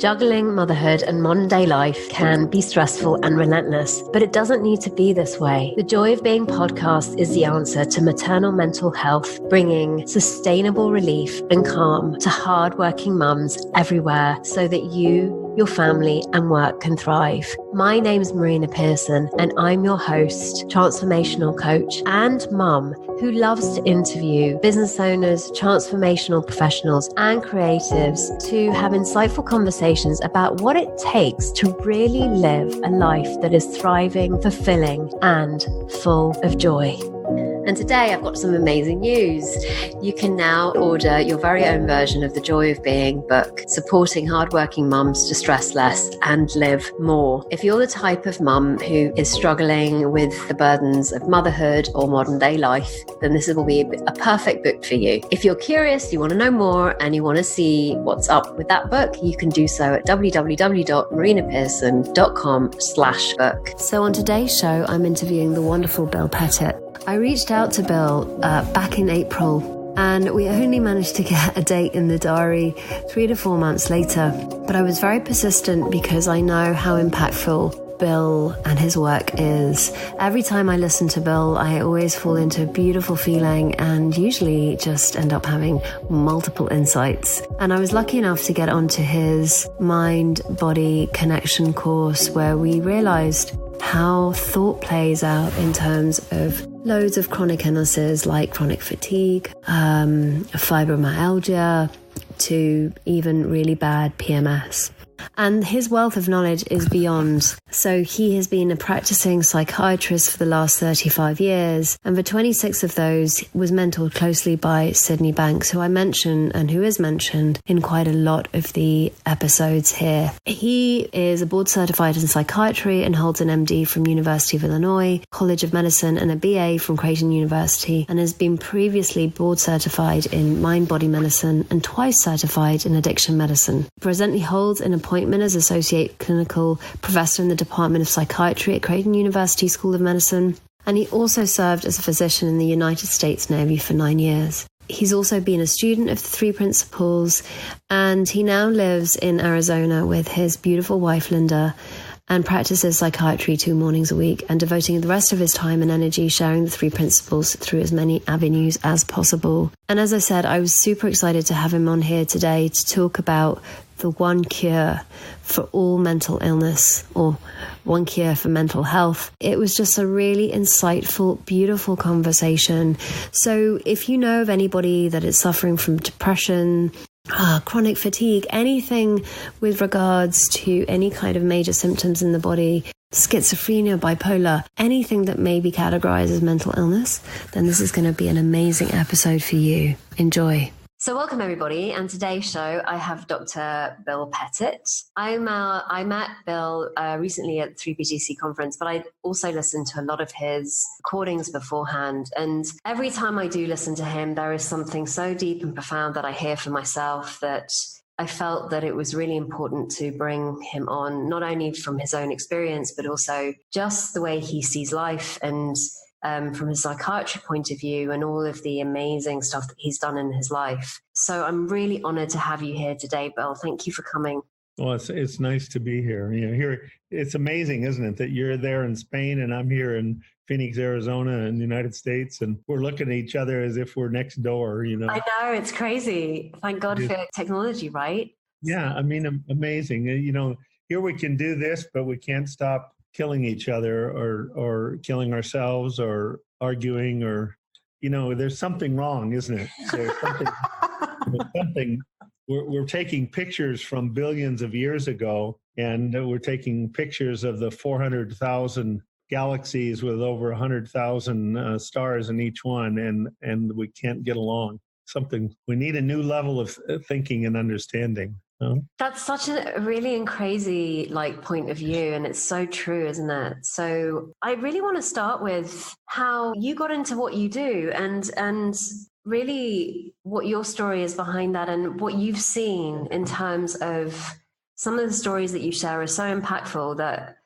Juggling motherhood and modern day life can be stressful and relentless, but it doesn't need to be this way. The Joy of Being podcast is the answer to maternal mental health, bringing sustainable relief and calm to hardworking mums everywhere so that you, your family and work can thrive. My name's Marina Pearson and I'm your host, transformational coach and mum who loves to interview business owners, transformational professionals and creatives to have insightful conversations about what it takes to really live a life that is thriving, fulfilling and full of joy. And today I've got some amazing news. You can now order your very own version of the Joy of Being book, supporting hardworking mums to stress less and live more. If you're the type of mum who is struggling with the burdens of motherhood or modern day life, then this will be a perfect book for you. If you're curious, you want to know more and you want to see what's up with that book, you can do so at www.marinapearson.com/book. So on today's show, I'm interviewing the wonderful Bill Pettit. I reached out to Bill back in April and we only managed to get a date in the diary 3 to 4 months later. But I was very persistent because I know how impactful Bill and his work is. Every time I listen to Bill, I always fall into a beautiful feeling and usually just end up having multiple insights. And I was lucky enough to get onto his mind-body connection course where we realized how thought plays out in terms of loads of chronic illnesses like chronic fatigue, fibromyalgia, to even really bad PMS. And his wealth of knowledge is beyond. So he has been a practicing psychiatrist for the last 35 years. And for 26 of those was mentored closely by Sydney Banks, who I mention and who is mentioned in quite a lot of the episodes here. He is a board certified in psychiatry and holds an MD from University of Illinois, College of Medicine and a BA from Creighton University, and has been previously board certified in mind-body medicine and twice certified in addiction medicine. He presently holds an appointment as Associate Clinical Professor in the Department of Psychiatry at Creighton University School of Medicine, and he also served as a physician in the United States Navy for 9 years. He's also been a student of the 3 Principles, and he now lives in Arizona with his beautiful wife, Linda, and practices psychiatry 2 mornings a week and devoting the rest of his time and energy sharing the 3 Principles through as many avenues as possible. And as I said, I was super excited to have him on here today to talk about the one cure for all mental illness, or one cure for mental health. It was just a really insightful, beautiful conversation. So if you know of anybody that is suffering from depression, chronic fatigue, anything with regards to any kind of major symptoms in the body, schizophrenia, bipolar, anything that may be categorized as mental illness, then this is going to be an amazing episode for you. Enjoy. So welcome everybody, and today's show I have Dr. Bill Pettit. I met Bill recently at the 3PGC conference, but I also listened to a lot of his recordings beforehand, and every time I do listen to him, there is something so deep and profound that I hear for myself that I felt that it was really important to bring him on, not only from his own experience, but also just the way he sees life and from his psychiatry point of view and all of the amazing stuff that he's done in his life. So I'm really honored to have you here today, Bill. Thank you for coming. Well, it's nice to be here. Here it's amazing, isn't it, that you're there in Spain and I'm here in Phoenix, Arizona, in the United States, and we're looking at each other as if we're next door. I know, it's crazy. Thank God for technology, right? Yeah, I mean, amazing. Here we can do this, but we can't stop killing each other or killing ourselves or arguing or, there's something wrong, isn't it? There's something. We're taking pictures from billions of years ago, and we're taking pictures of the 400,000 galaxies with over 100,000 stars in each one, and we can't get along. We need a new level of thinking and understanding. That's such a really and crazy point of view, and it's so true, isn't it? So I really want to start with how you got into what you do and really what your story is behind that and what you've seen in terms of some of the stories that you share are so impactful that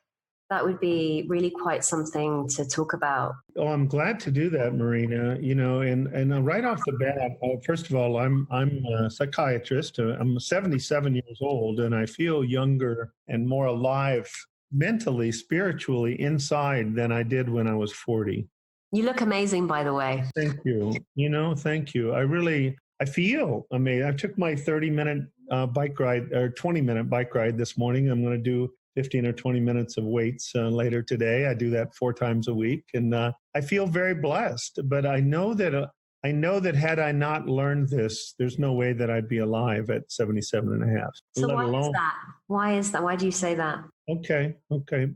that would be really quite something to talk about. Oh, I'm glad to do that, Marina. And right off the bat, first of all, I'm a psychiatrist. I'm 77 years old, and I feel younger and more alive mentally, spiritually inside than I did when I was 40. You look amazing, by the way. Thank you. Thank you. I feel amazing. I took my 30-minute bike ride or 20-minute bike ride this morning. I'm going to do 15 or 20 minutes of weights later today. I do that 4 times a week, and I feel very blessed. But I know that had I not learned this, there's no way that I'd be alive at 77 and a half. So why is that? Why do you say that? Okay.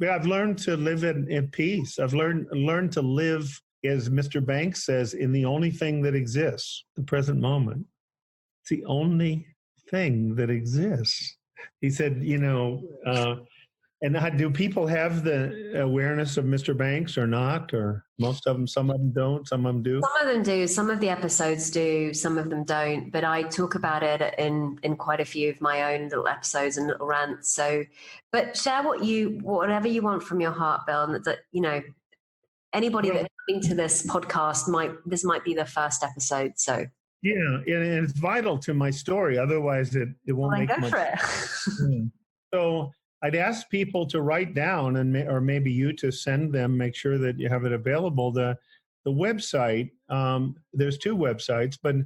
Yeah, I've learned to live in peace. I've learned to live, as Mr. Banks says, in the only thing that exists, the present moment. It's the only thing that exists. He said, and do people have the awareness of Mr. Banks or not? Or most of them, some of them don't, some of them do? Some of them do. Some of the episodes do. Some of them don't. But I talk about it in quite a few of my own little episodes and little rants. So, but share whatever you want from your heart, Bill. And that, anybody that's listening to this podcast this might be the first episode. So. Yeah, and it's vital to my story. Otherwise, it won't make much sense. So I'd ask people to write down, or maybe you to send them. Make sure that you have it available. The website. There's 2 websites, but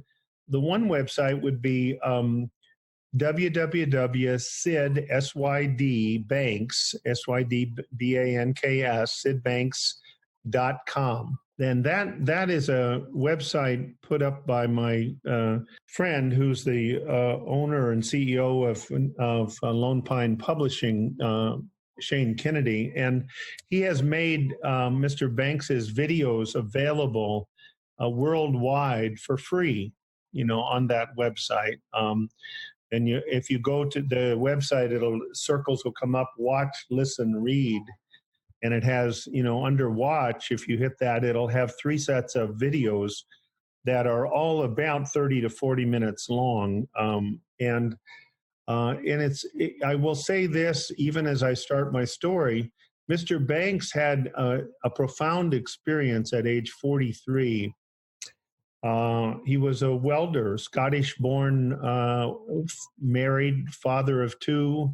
the one website would be www.sidbanks sidbanks.com. Then that is a website put up by my friend, who's the owner and CEO of Lone Pine Publishing, Shane Kennedy, and he has made Mr. Banks's videos available worldwide for free, on that website. And if you go to the website, circles will come up: watch, listen, read. And it has, under watch, if you hit that, it'll have 3 sets of videos that are all about 30 to 40 minutes long. And I will say this, even as I start my story, Mr. Banks had a profound experience at age 43. He was a welder, Scottish-born, married, father of 2.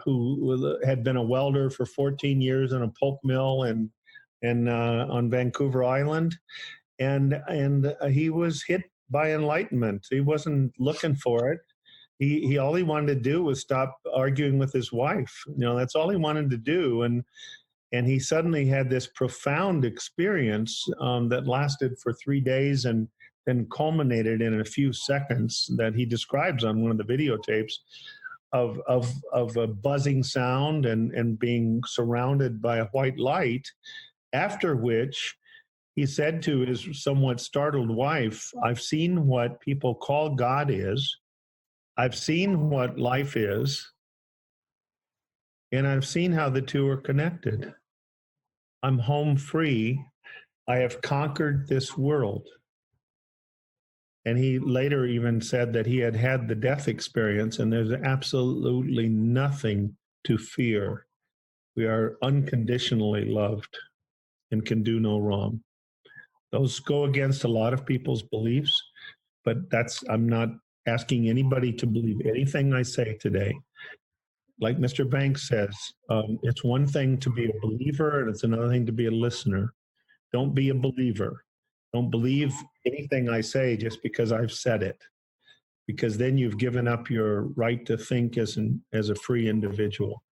Who had been a welder for 14 years in a pulp mill and on Vancouver Island, and he was hit by enlightenment. He wasn't looking for it. He all he wanted to do was stop arguing with his wife. That's all he wanted to do, and he suddenly had this profound experience that lasted for 3 days and then culminated in a few seconds that he describes on one of the videotapes. Of a buzzing sound and being surrounded by a white light, after which he said to his somewhat startled wife, "I've seen what people call God is, I've seen what life is, and I've seen how the 2 are connected. I'm home free. I have conquered this world." And he later even said that he had the death experience, and there's absolutely nothing to fear. We are unconditionally loved and can do no wrong. Those go against a lot of people's beliefs, but I'm not asking anybody to believe anything I say today. Like Mr. Banks says, it's one thing to be a believer, and it's another thing to be a listener. Don't be a believer. Don't believe anything I say just because I've said it, because then you've given up your right to think as a free individual.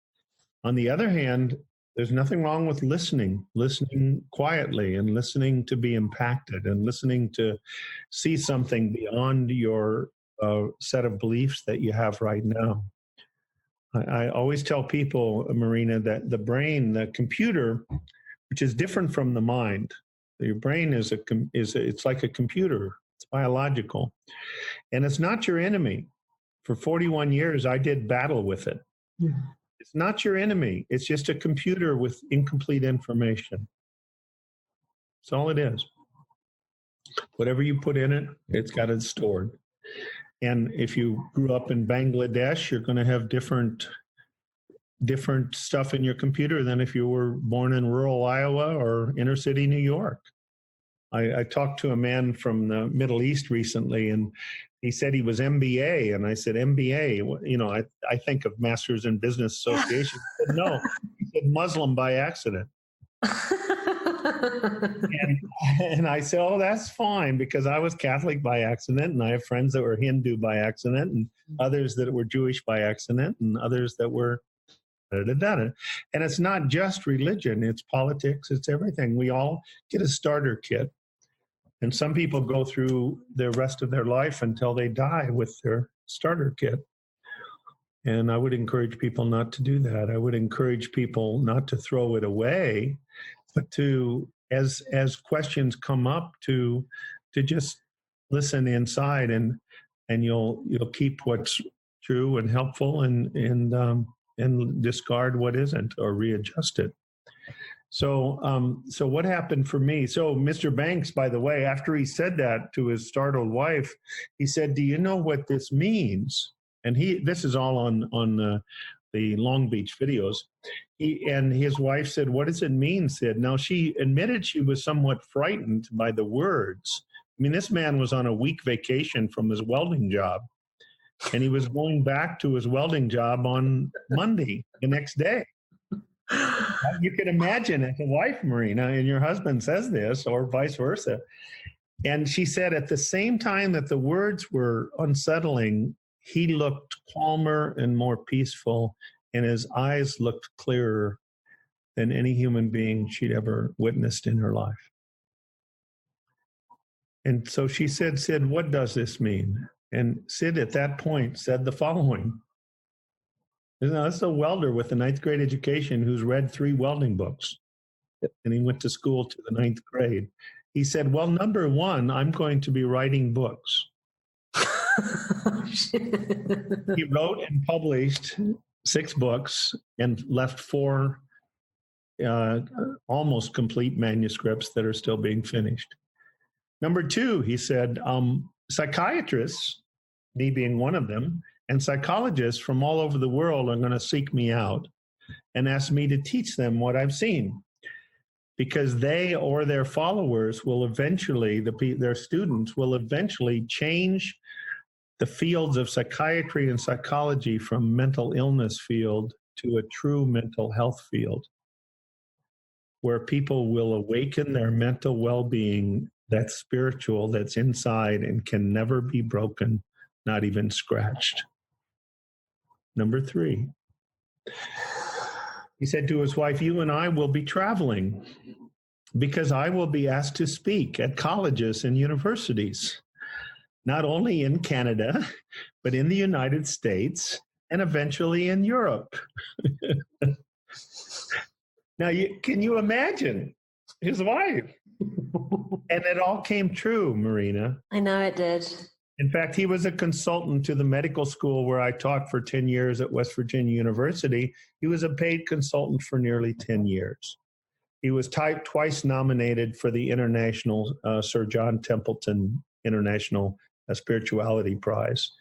On the other hand, there's nothing wrong with listening quietly and listening to be impacted and listening to see something beyond your set of beliefs that you have right now. I always tell people, Marina, that the brain, the computer, which is different from the mind. Your brain it's like a computer. It's biological, and it's not your enemy. For 41 years, I did battle with it. Yeah. It's not your enemy. It's just a computer with incomplete information. That's all it is. Whatever you put in it, it's got it stored. And if you grew up in Bangladesh, you're going to have different different stuff in your computer than if you were born in rural Iowa or inner city New York. I talked to a man from the Middle East recently, and he said he was MBA. And I said, MBA? You know, I think of Masters in Business Association. He said, no, he said Muslim by accident. and I said, oh, that's fine, because I was Catholic by accident, and I have friends that were Hindu by accident, and others that were Jewish by accident, and others that were and it's not just religion, it's politics, it's everything. We all get a starter kit. And some people go through the rest of their life until they die with their starter kit. And I would encourage people not to do that. I would encourage people not to throw it away, but to, as questions come up, to just listen inside, and you'll keep what's true and helpful, and discard what isn't, or readjust it. So what happened for me? So Mr. Banks, by the way, after he said that to his startled wife, he said, "Do you know what this means?" And this is all on the Long Beach videos. And his wife said, "What does it mean, Sid?" Now, she admitted she was somewhat frightened by the words. I mean, this man was on a week vacation from his welding job, and he was going back to his welding job on Monday, the next day. You can imagine, as a wife, Marina, and your husband says this, or vice versa. And she said at the same time that the words were unsettling, he looked calmer and more peaceful, and his eyes looked clearer than any human being she'd ever witnessed in her life. And so she said, "Sid, what does this mean?" And Sid at that point said the following. Now, that's a welder with a 9th grade education who's read 3 welding books, and he went to school to the 9th grade. He said, "Well, number 1, I'm going to be writing books." He wrote and published 6 books and left 4 almost complete manuscripts that are still being finished. Number 2, he said, psychiatrists, me being one of them, and psychologists from all over the world are going to seek me out and ask me to teach them what I've seen, because they or their followers will eventually, their students will eventually change the fields of psychiatry and psychology from mental illness field to a true mental health field, where people will awaken their mental well-being that's spiritual, that's inside and can never be broken, not even scratched. Number 3, he said to his wife, "You and I will be traveling, because I will be asked to speak at colleges and universities, not only in Canada, but in the United States and eventually in Europe." Now, can you imagine his wife? And it all came true, Marina. I know it did. In fact, he was a consultant to the medical school where I taught for 10 years at West Virginia University. He was a paid consultant for nearly 10 years. He was twice nominated for the International Sir John Templeton International Spirituality Prize.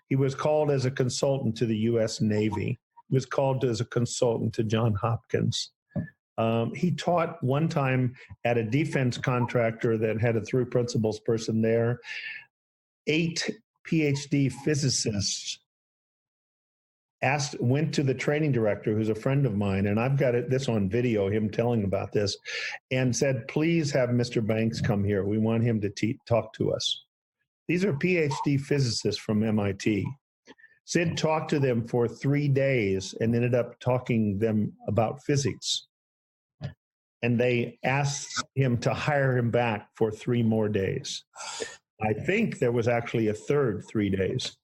He was called as a consultant to the U.S. Navy. He was called as a consultant to Johns Hopkins. He taught one time at a defense contractor that had a 3 principals person there. 8 PhD physicists went to the training director, who's a friend of mine, and I've got this on video, him telling about this, and said, "Please have Mr. Banks come here. We want him to talk to us." These are PhD physicists from MIT. Sid talked to them for 3 days and ended up talking to them about physics. And they asked him to hire him back for 3 more days. I think there was actually a third 3 days.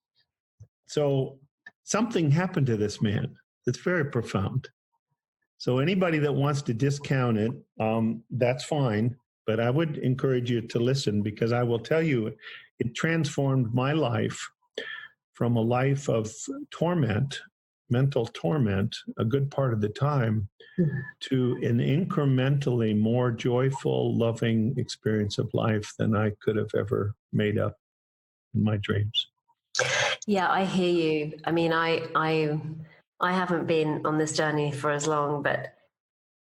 So something happened to this man that's very profound. So anybody that wants to discount it, that's fine. But I would encourage you to listen, because I will tell you, it transformed my life from a life of torment, mental torment, a good part of the time, to an incrementally more joyful, loving experience of life than I could have ever made up in my dreams. Yeah, I hear you. I mean, I I haven't been on this journey for as long, but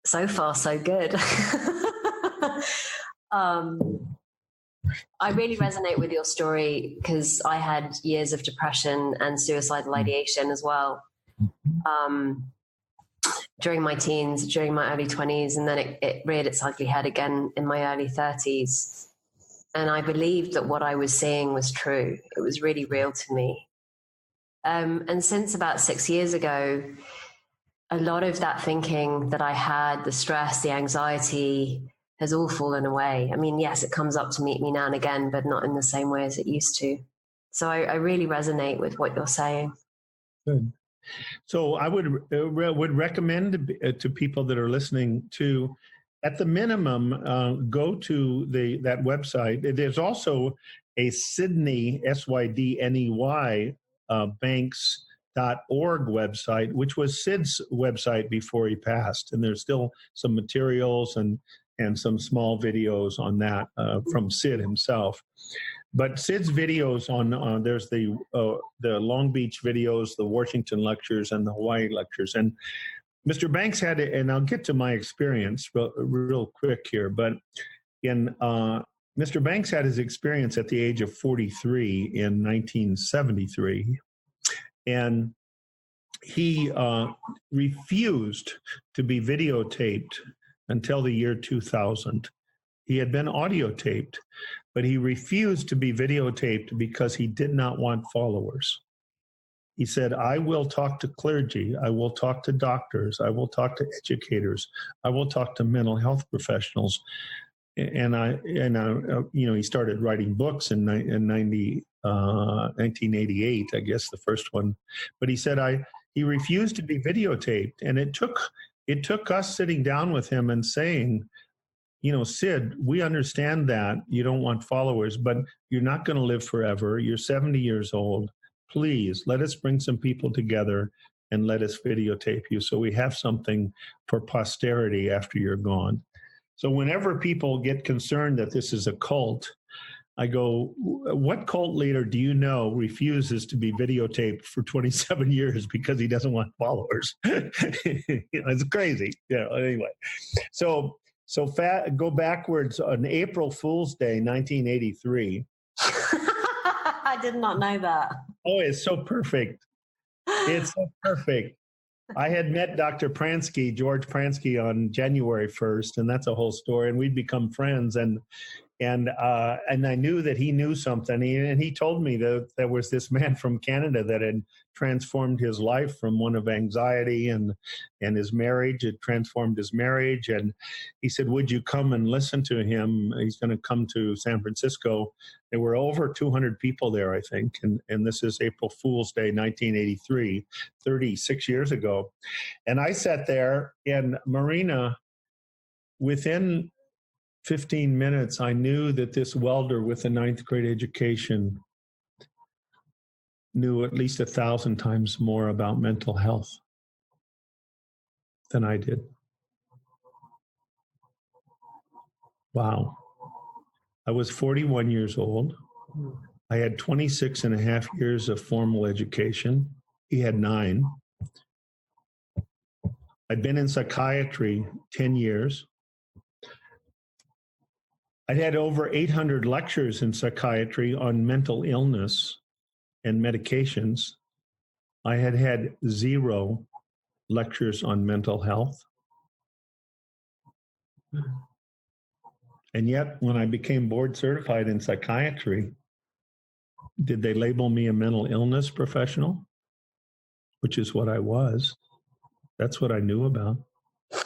so far, so good. I really resonate with your story because I had years of depression and suicidal ideation as well. During my teens, during my early 20s, and then it reared its ugly head again in my early 30s. And I believed that what I was seeing was true. It was really real to me. And since about 6 years ago, a lot of that thinking that I had, the stress, the anxiety, has all fallen away. I mean, yes, it comes up to meet me now and again, but not in the same way as it used to. So I really resonate with what you're saying. Good. So I would recommend to people that are listening to, at the minimum, go to that website. There's also a Sydney, SYDNEY, banks.org website, which was Sid's website before he passed. And there's still some materials and some small videos on that from Sid himself. But Sid's videos on there's the Long Beach videos, the Washington lectures, and the Hawaii lectures. And Mr. Banks had it, and I'll get to my experience real quick here. But Mr. Banks had his experience at the age of 43 in 1973, and he refused to be videotaped until the year 2000. He had been audio taped, but he refused to be videotaped because he did not want followers. He said, I will talk to clergy, I will talk to doctors, I will talk to educators, I will talk to mental health professionals. And he started writing books in 1988, I guess the first one. But he said he refused to be videotaped, and it took us sitting down with him and saying, Sid, we understand that you don't want followers, but you're not going to live forever. You're 70 years old. Please let us bring some people together and let us videotape you so we have something for posterity after you're gone. So whenever people get concerned that this is a cult, I go, what cult leader do you know refuses to be videotaped for 27 years because he doesn't want followers? It's crazy. Anyway. So go backwards on April Fool's Day, 1983. I did not know that. Oh, it's so perfect. It's so perfect. I had met Dr. Pransky, George Pransky, on January 1st, and that's a whole story. And we'd become friends, and I knew that he knew something. And he told me that there was this man from Canada that had transformed his life from one of anxiety and his marriage. It transformed his marriage. And he said, would you come and listen to him? He's going to come to San Francisco. There were over 200 people there, I think. And this is April Fool's Day, 1983, 36 years ago. And I sat there, and Marina, within 15 minutes, I knew that this welder with a 9th grade education knew at least 1,000 times more about mental health than I did. Wow. I was 41 years old. I had 26 and a half years of formal education. He had 9. I'd been in psychiatry 10 years. I'd had over 800 lectures in psychiatry on mental illness and medications. I had had 0 lectures on mental health. And yet, when I became board certified in psychiatry, did they label me a mental illness professional? Which is what I was. That's what I knew about.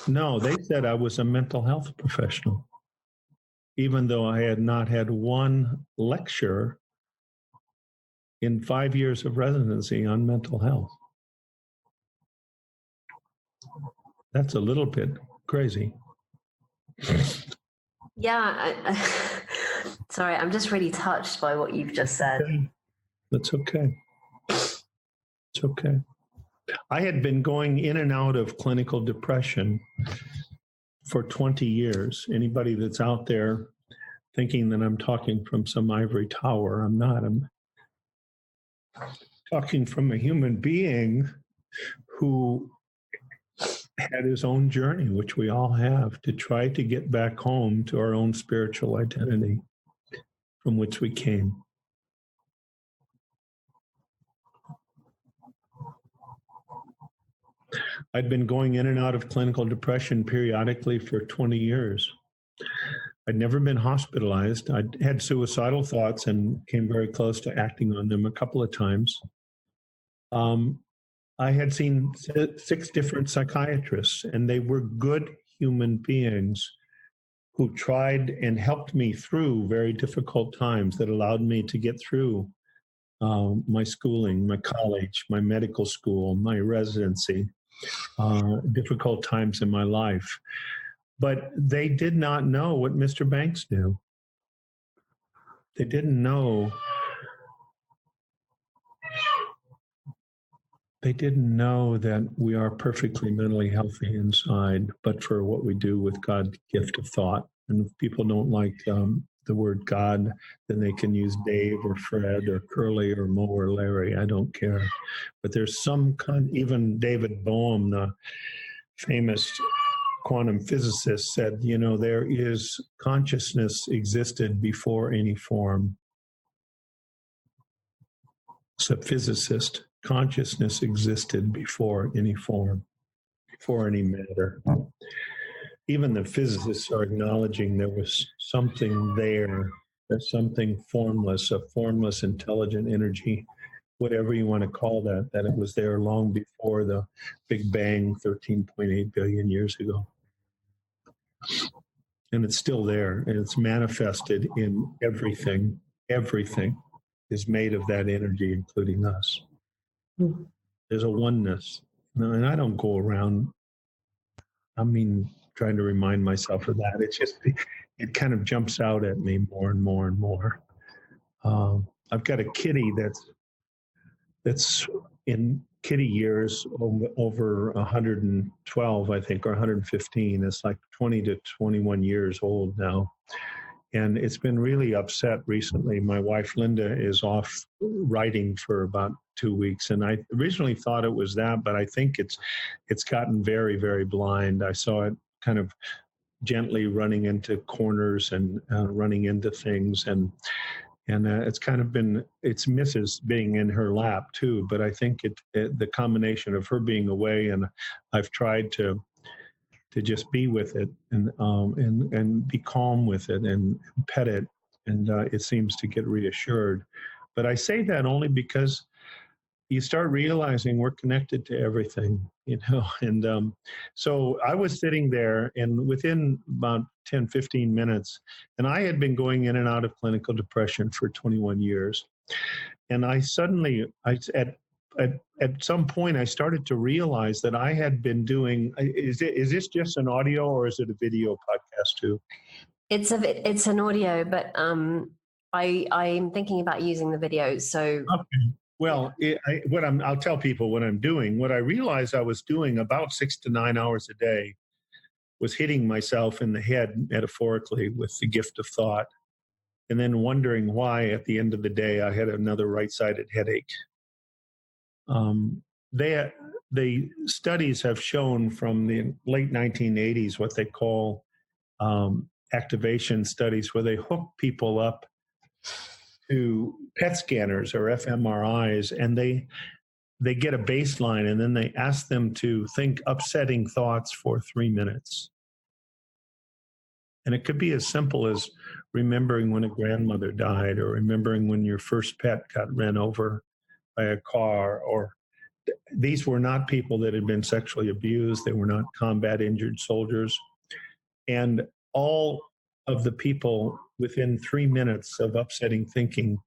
No, they said I was a mental health professional, even though I had not had one lecture in 5 years of residency on mental health. That's a little bit crazy. Yeah. Sorry, I'm just really touched by what you've just said. Okay. That's okay. It's okay. I had been going in and out of clinical depression for 20 years. Anybody that's out there thinking that I'm talking from some ivory tower, I'm not. I'm talking from a human being who had his own journey, which we all have, to try to get back home to our own spiritual identity from which we came. I'd been going in and out of clinical depression periodically for 20 years. I'd never been hospitalized. I'd had suicidal thoughts and came very close to acting on them a couple of times. I had seen 6 different psychiatrists, and they were good human beings who tried and helped me through very difficult times that allowed me to get through my schooling, my college, my medical school, my residency, difficult times in my life. But they did not know what Mr. Banks knew. They didn't know. They didn't know that we are perfectly mentally healthy inside, but for what we do with God's gift of thought. And if people don't like the word God, then they can use Dave or Fred or Curly or Mo or Larry. I don't care. But there's some kind, even David Bohm, the famous quantum physicist, said, you know, there is consciousness existed before any form. It's a physicist. Consciousness existed before any form, before any matter. Even the physicists are acknowledging there was something there. There's something formless, a formless intelligent energy, whatever you want to call that it was there long before the Big Bang 13.8 billion years ago. And it's still there, and it's manifested in everything. Everything is made of that energy, including us. There's a oneness. And I don't go around, trying to remind myself of that. It's just, it kind of jumps out at me more and more and more. I've got a kitty that's in kitty years over 112, I think, or 115. It's like 20 to 21 years old now. And it's been really upset recently. My wife, Linda, is off writing for about 2 weeks. And I originally thought it was that, but I think it's gotten very, very blind. I saw it kind of gently running into corners and running into things. And it's kind of been, it's misses being in her lap too. But I think the combination of her being away, and I've tried to just be with it and be calm with it and pet it, and it seems to get reassured. But I say that only because you start realizing we're connected to everything, you know. And so I was sitting there, and within about 10, 15 minutes, and I had been going in and out of clinical depression for 21 years. And I suddenly, at some point, I started to realize that I had been doing, is this just an audio or is it a video podcast too? It's an audio, but I'm thinking about using the video. So okay. Well, I'll tell people what I'm doing. What I realized I was doing about 6 to 9 hours a day was hitting myself in the head metaphorically with the gift of thought, and then wondering why at the end of the day I had another right-sided headache. The studies have shown from the late 1980s what they call activation studies, where they hook people up to PET scanners or fMRIs, and they get a baseline, and then they ask them to think upsetting thoughts for 3 minutes. And it could be as simple as remembering when a grandmother died, or remembering when your first pet got ran over by a car, or these were not people that had been sexually abused. They were not combat injured soldiers. And all of the people within 3 minutes of upsetting thinking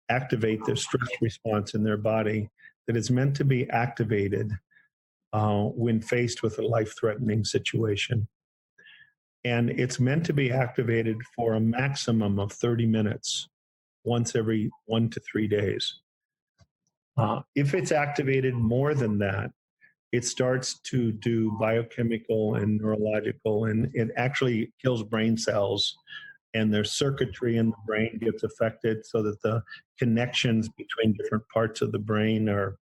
activate the stress response in their body that is meant to be activated when faced with a life-threatening situation. And it's meant to be activated for a maximum of 30 minutes, once every 1 to 3 days. If it's activated more than that, it starts to do biochemical and neurological, and it actually kills brain cells, and their circuitry in the brain gets affected so that the connections between different parts of the brain are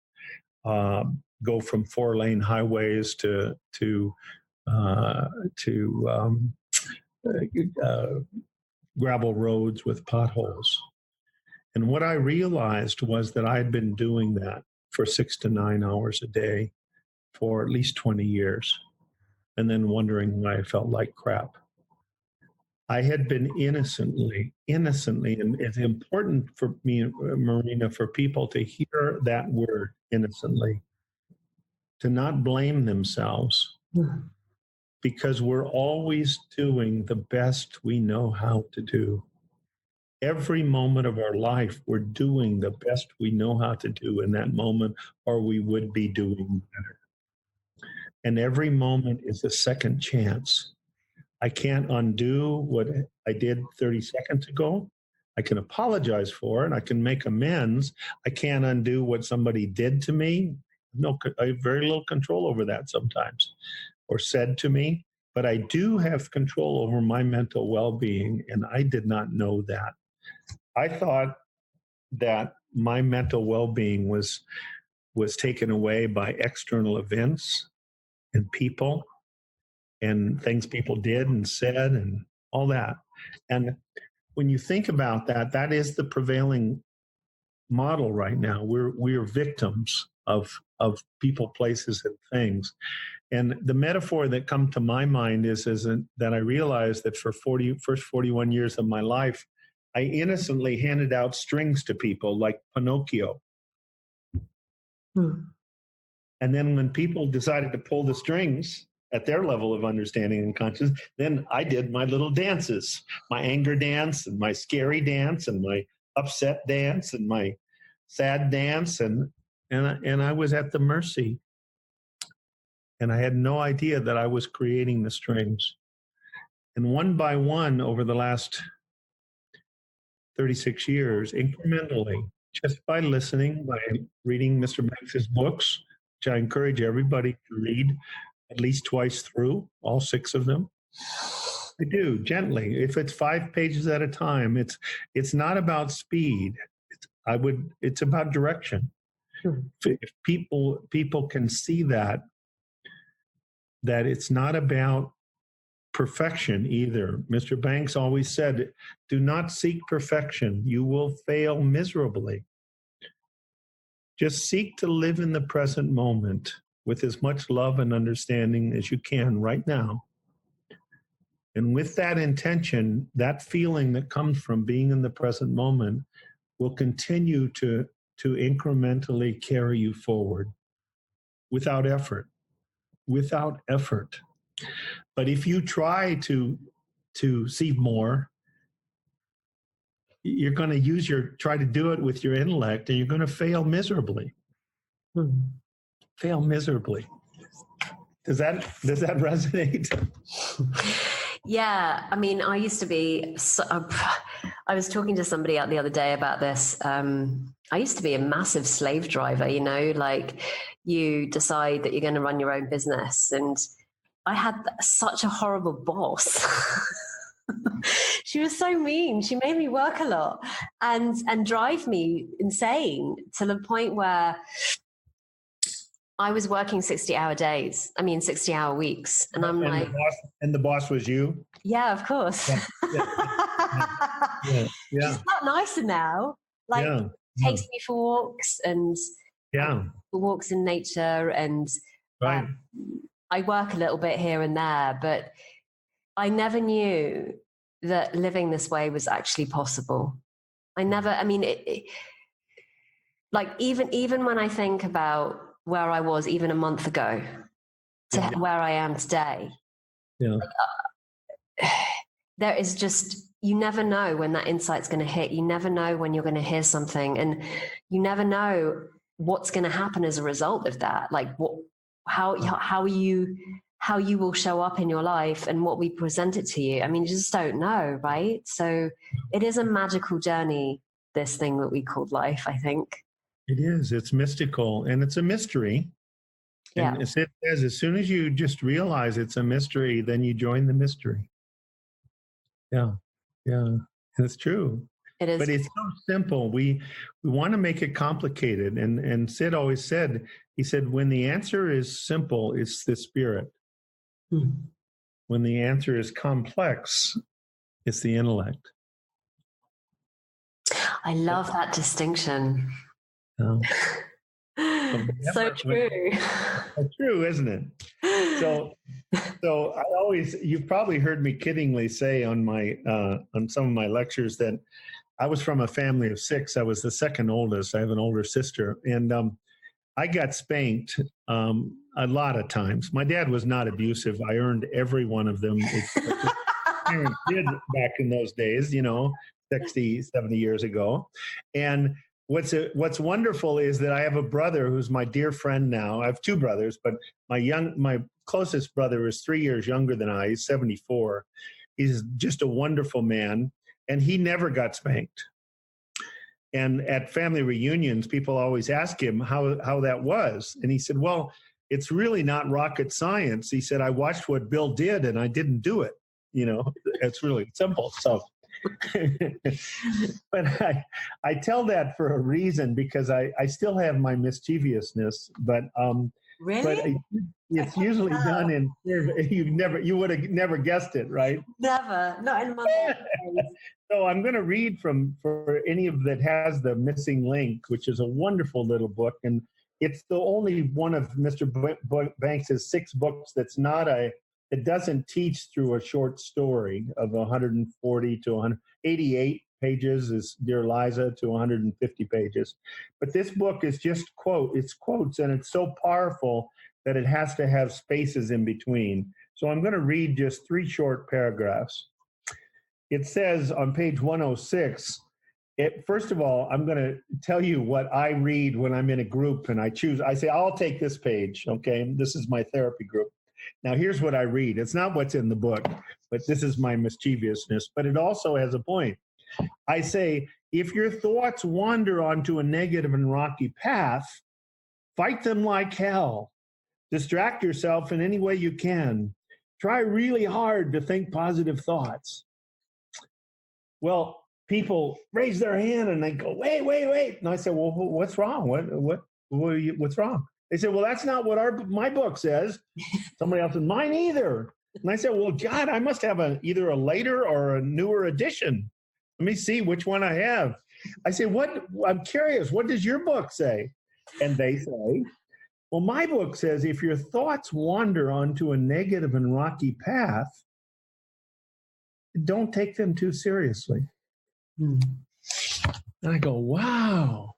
go from 4-lane highways to gravel roads with potholes. And what I realized was that I had been doing that for 6 to 9 hours a day for at least 20 years, and then wondering why I felt like crap. I had been innocently, and it's important for me, Marina, for people to hear that word, innocently, to not blame themselves, because we're always doing the best we know how to do. Every moment of our life, we're doing the best we know how to do in that moment, or we would be doing better. And every moment is a second chance. I can't undo what I did 30 seconds ago. I can apologize for it. I can make amends. I can't undo what somebody did to me. No, I have very little control over that sometimes, or said to me. But I do have control over my mental well-being, and I did not know that. I thought that my mental well-being was taken away by external events and people and things people did and said and all that. And when you think about that, that is the prevailing model right now. We're victims of people, places, and things. And the metaphor that come to my mind is that I realized that for first 41 years of my life, I innocently handed out strings to people like Pinocchio. And then when people decided to pull the strings at their level of understanding and consciousness, then I did my little dances, my anger dance and my scary dance and my upset dance and my sad dance. And I was at the mercy. And I had no idea that I was creating the strings. And one by one, over the last 36 years, incrementally, just by listening, by reading Mr. Banks's books, which I encourage everybody to read at least twice through, all 6 of them. I do, gently. If it's 5 pages at a time, it's not about speed. It's about direction. If people can see that it's not about perfection either. Mr. Banks always said, do not seek perfection. You will fail miserably. Just seek to live in the present moment with as much love and understanding as you can right now. And with that intention, that feeling that comes from being in the present moment will continue to incrementally carry you forward without effort. But if you try to see more, you're going to try to do it with your intellect, and you're going to fail miserably. Fail miserably. Does that resonate? Yeah, I mean, I used to be. I was talking to somebody out the other day about this. I used to be a massive slave driver. Like you decide that you're going to run your own business, and I had such a horrible boss. She was so mean. She made me work a lot and drive me insane to the point where I was working 60-hour days. 60-hour weeks. And I'm like... The boss was you? Yeah, of course. Yeah. She's not nicer now. Takes me for walks and walks in nature. And right. I work a little bit here and there, but I never knew that living this way was actually possible. Even when I think about where I was even a month ago to where I am today, there is just, you never know when that insight's going to hit. You never know when you're going to hear something, and you never know what's going to happen as a result of that. Like how you will show up in your life and what we present it to you. You just don't know, right? So it is a magical journey, this thing that we call life, I think. It is. It's mystical, and it's a mystery. And it says, as soon as you just realize it's a mystery, then you join the mystery. Yeah. And it's true. It is. But it's so simple. We want to make it complicated. And Sid always said, he said, when the answer is simple, it's the spirit. When the answer is complex, it's the intellect. I love that distinction. So true. It's true, isn't it? So I always, you've probably heard me kiddingly say on some of my lectures that I was from a family of 6. I was the second oldest. I have an older sister, and I got spanked a lot of times. My dad was not abusive. I earned every one of them. Parents did back in those days, 60, 70 years ago. And what's wonderful is that I have a brother who's my dear friend now. I have 2 brothers, but my closest brother is 3 years younger than I. He's 74. He's just a wonderful man, and he never got spanked. And at family reunions, people always ask him how that was. And he said, well, it's really not rocket science. He said, I watched what Bill did and I didn't do it. It's really simple. So, but I tell that for a reason, because I still have my mischievousness, but really? But it's usually done in, you would have never guessed it, right? Never, not in my life. So I'm going to read for any of that has the missing link, which is a wonderful little book. And it's the only one of Mr. Banks's 6 books that's not it doesn't teach through a short story of 140 to 188 pages is Dear Liza to 150 pages. But this book is just it's quotes, and it's so powerful that it has to have spaces in between. So I'm going to read just 3 short paragraphs. It says on page 106, first of all, I'm going to tell you what I read when I'm in a group and I say, I'll take this page, okay? This is my therapy group. Now, here's what I read. It's not what's in the book, but this is my mischievousness, but it also has a point. I say, if your thoughts wander onto a negative and rocky path, fight them like hell. Distract yourself in any way you can. Try really hard to think positive thoughts. Well, people raise their hand and they go, wait. And I say, well, what's wrong? What's wrong? They say, well, that's not what my book says. Somebody else said, mine either. And I said, well, God, I must have either a later or a newer edition. Let me see which one I have. I say, I'm curious, what does your book say? And they say, well, my book says, if your thoughts wander onto a negative and rocky path, don't take them too seriously. And I go, wow.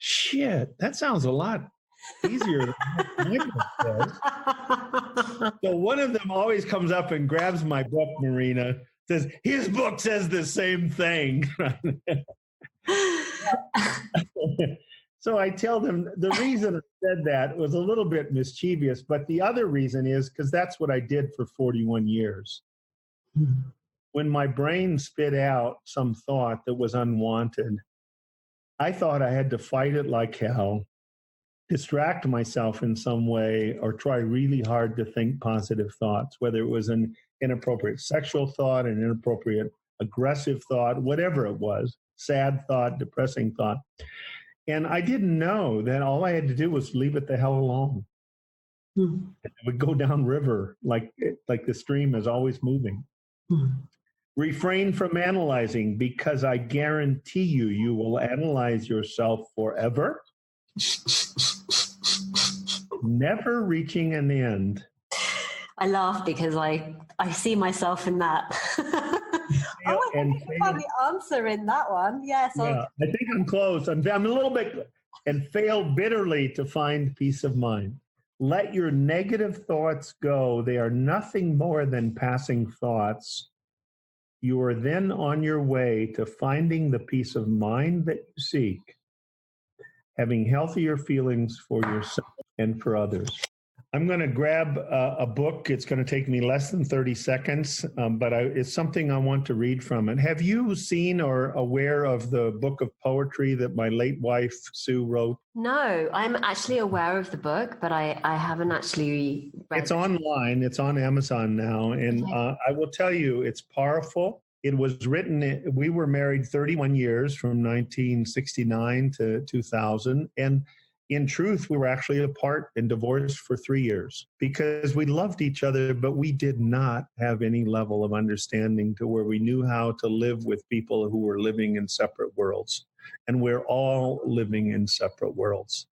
Shit, that sounds a lot easier than my book says. So one of them always comes up and grabs my book, Marina, says, his book says the same thing. So I tell them the reason I said that was a little bit mischievous, but the other reason is because that's what I did for 41 years. When my brain spit out some thought that was unwanted, I thought I had to fight it like hell, distract myself in some way, or try really hard to think positive thoughts, whether it was an inappropriate sexual thought, an inappropriate aggressive thought, whatever it was, sad thought, depressing thought. And I didn't know that all I had to do was leave it the hell alone. It would go down river like the stream is always moving. Refrain from analyzing, because I guarantee you will analyze yourself forever, never reaching an end. I laugh because I see myself in that. I think I found the answer in that one. Yes. Yeah, I think I'm close. I'm a little bit, and fail bitterly to find peace of mind. Let your negative thoughts go. They are nothing more than passing thoughts. You are then on your way to finding the peace of mind that you seek, having healthier feelings for yourself and for others. I'm going to grab a book. It's going to take me less than 30 seconds, but it's something I want to read from it. Have you seen or aware of the book of poetry that my late wife, Sue, wrote? No, I'm actually aware of the book, but I haven't actually read it. It's online. It's on Amazon now. And I will tell you, it's powerful. It was written, we were married 31 years from 1969 to 2000. And in truth, we were actually apart and divorced for 3 years because we loved each other, but we did not have any level of understanding to where we knew how to live with people who were living in separate worlds. And we're all living in separate worlds.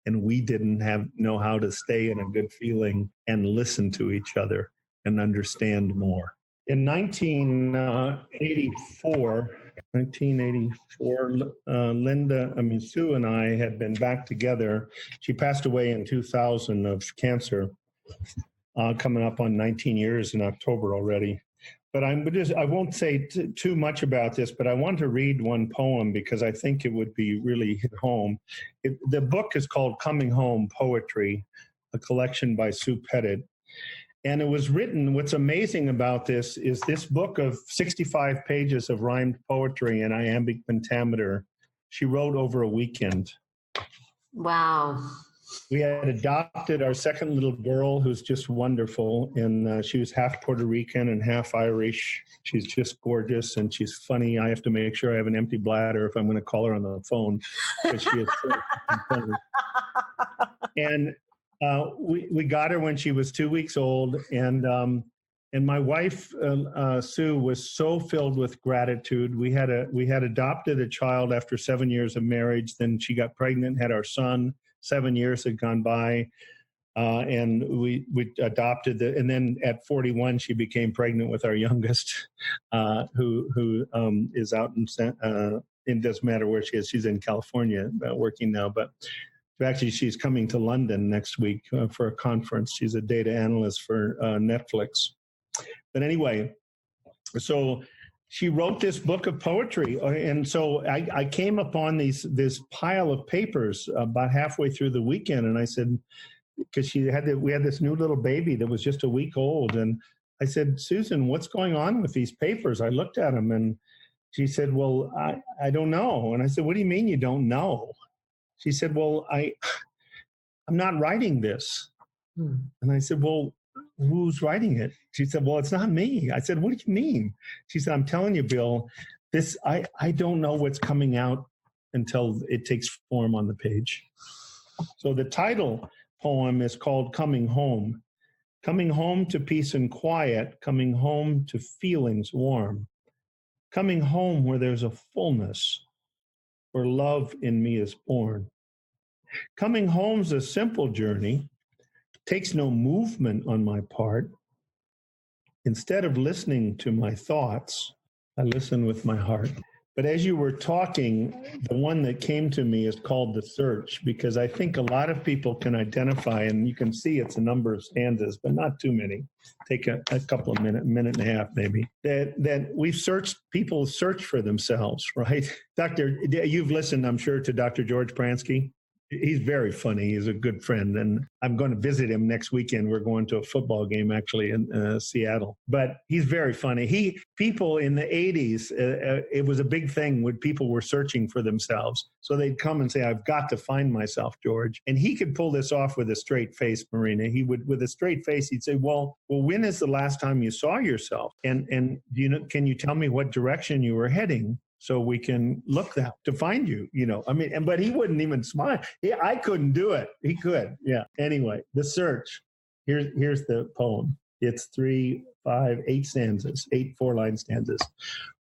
And we didn't know how to stay in a good feeling and listen to each other and understand more. In 1984, Sue and I had been back together. She passed away in 2000 of cancer, coming up on 19 years in October already. But I won't say too much about this, but I want to read one poem because I think it would be really hit home. The book is called Coming Home Poetry, a collection by Sue Pettit. And it was written, what's amazing about this is this book of 65 pages of rhymed poetry and iambic pentameter, she wrote over a weekend. Wow. We had adopted our second little girl, who's just wonderful. And she was half Puerto Rican and half Irish. She's just gorgeous and she's funny. I have to make sure I have an empty bladder if I'm going to call her on the phone. But she is so funny. And we got her when she was 2 weeks old, and my wife Sue was so filled with gratitude. We had adopted a child after 7 years of marriage. Then she got pregnant, had our son. 7 years had gone by, and we adopted and then at 41 she became pregnant with our youngest, who is out in it doesn't matter where she is. She's in California working now, but. Actually, she's coming to London next week for a conference. She's a data analyst for Netflix. But anyway, so she wrote this book of poetry. And so I came upon this pile of papers about halfway through the weekend. And I said, because we had this new little baby that was just a week old. And I said, Susan, what's going on with these papers? I looked at them and she said, well, I don't know. And I said, what do you mean you don't know? She said, well, I'm not writing this. And I said, well, who's writing it? She said, well, it's not me. I said, what do you mean? She said, I'm telling you, Bill, I don't know what's coming out until it takes form on the page. So the title poem is called Coming Home. Coming home to peace and quiet, coming home to feelings warm, coming home where there's a fullness, where love in me is born. Coming home's a simple journey, takes no movement on my part. Instead of listening to my thoughts, I listen with my heart. But as you were talking, the one that came to me is called The Search, because I think a lot of people can identify, and you can see it's a number of stanzas, but not too many. Take a couple of minute and a half maybe. That people search for themselves, right? You've listened, I'm sure, to Dr. George Pransky. He's very funny. He's a good friend. And I'm going to visit him next weekend. We're going to a football game, actually, in Seattle. But he's very funny. People in the 80s, it was a big thing when people were searching for themselves. So they'd come and say, I've got to find myself, George. And he could pull this off with a straight face, Marina. He would, with a straight face, he'd say, well, when is the last time you saw yourself? And can you tell me what direction you were heading? So we can look to find you, but he wouldn't even smile. I couldn't do it. He could. Yeah. Anyway, The Search. Here's the poem. It's 3, 5, 8 stanzas, 8 4-line stanzas.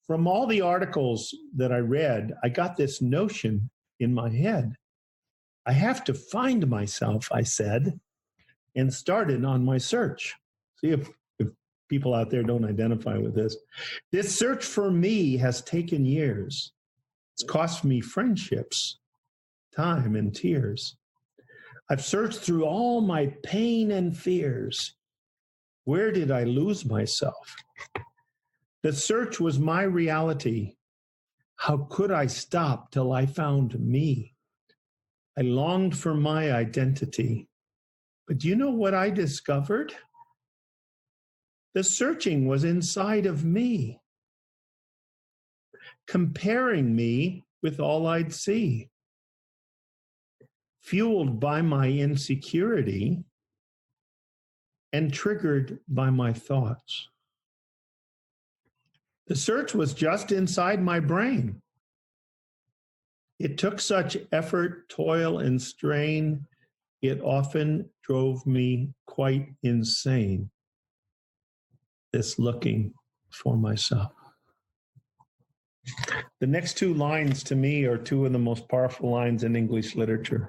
From all the articles that I read, I got this notion in my head. I have to find myself, I said, and started on my search. See if people out there don't identify with this. This search for me has taken years. It's cost me friendships, time, and tears. I've searched through all my pain and fears. Where did I lose myself? The search was my reality. How could I stop till I found me? I longed for my identity. But do you know what I discovered? The searching was inside of me, comparing me with all I'd see. Fueled by my insecurity and triggered by my thoughts. The search was just inside my brain. It took such effort, toil, and strain. It often drove me quite insane, this looking for myself. The next two lines to me are two of the most powerful lines in English literature.